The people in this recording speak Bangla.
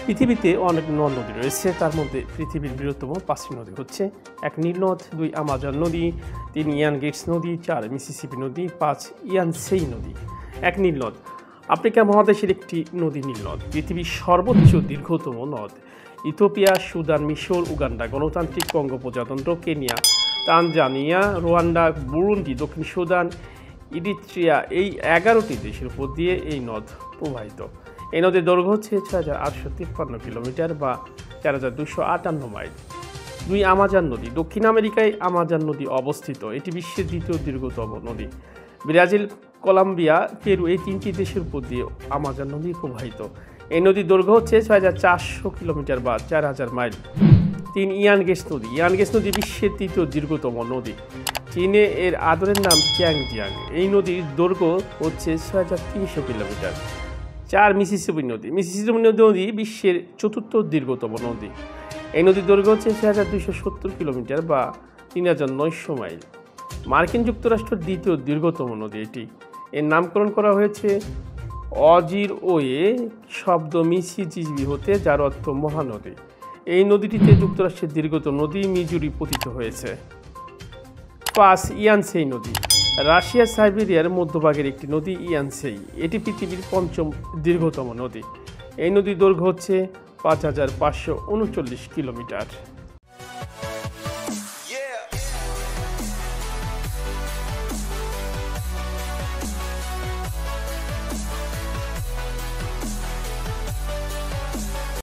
পৃথিবীতে অনেক নদ নদী রয়েছে, তার মধ্যে পৃথিবীর বৃহত্তম 5টি নদী হচ্ছে 1 নীল নদ, 2 আমাজন নদী, 3 ইয়ানগেটস নদী, 4 মিসিসিপি নদী, 5 ইয়ানসেই নদী। 1 নীল নদ আফ্রিকা মহাদেশের একটি নদী। নীল নদ পৃথিবীর সর্বোচ্চ দীর্ঘতম নদ। ইথিওপিয়া, সুদান, মিশর, উগান্ডা, গণতান্ত্রিক কঙ্গো প্রজাতন্ত্র, কেনিয়া, তানজানিয়া, রোয়ান্ডা, বুরুন্ডি, দক্ষিণ সুদান, ইরিত্রিয়া এই 11টি দেশের উপর দিয়ে এই নদ প্রবাহিত। এই নদীর দৈর্ঘ্য হচ্ছে 6,853 কিলোমিটার বা 4,258 মাইল। 2 আমাজন নদী দক্ষিণ আমেরিকায় আমাজন নদী অবস্থিত। এটি বিশ্বের দ্বিতীয় দীর্ঘতম নদী। ব্রাজিল, কলম্বিয়া, পেরু এই 3টি দেশের উপর দিয়ে আমাজন নদী প্রবাহিত। এই নদীর দৈর্ঘ্য হচ্ছে 6,400 কিলোমিটার বা 4,000 মাইল। 3 ইয়ানগেটস নদী। ইয়ানগেটস নদী বিশ্বের তৃতীয় দীর্ঘতম নদী। চীনে এর আদরের নাম চিয়াংজিয়াং। এই নদীর দৈর্ঘ্য হচ্ছে 6,300 কিলোমিটার। 4 মিসিসিপি নদী। মিসিসিপি নদী বিশ্বের চতুর্থ দীর্ঘতম নদী। এই নদীর দৈর্ঘ্য হচ্ছে 6,270 কিলোমিটার বা 3,900 মাইল। মার্কিন যুক্তরাষ্ট্রের দ্বিতীয় দীর্ঘতম নদী এটি। এর নামকরণ করা হয়েছে অজিরওয়ে শব্দ মিসিসিপি হতে, যার অর্থ মহানদী। এই নদীটিতে যুক্তরাষ্ট্রের দীর্ঘতম নদী মিজুরি পতিত হয়েছে। 5 ইয়ানসেই নদী। রাশিয়া সাইবেরিয়ার মধ্যভাগের একটি নদী ইয়ানসেই। এটি পৃথিবীর 5ম দীর্ঘতম নদী। এই নদীর দৈর্ঘ্য হচ্ছে 5,539 কিলোমিটার।